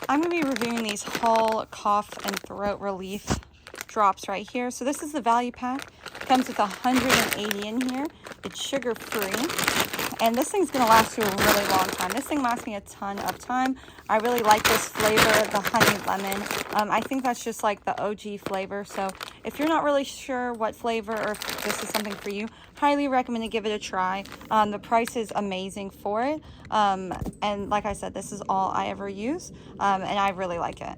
I'm going to be reviewing these Hull Cough and Throat Relief drops right here. So this is the value pack. It comes with 180 in here. It's sugar-free. And this thing's going to last you a really long time. This thing lasts me a ton of time. I really like this flavor, the honey lemon. I think that's just like the OG flavor. So if you're not really sure what flavor or if this is something for you, highly recommend to give it a try. The price is amazing for it. And like I said, this is all I ever use. And I really like it.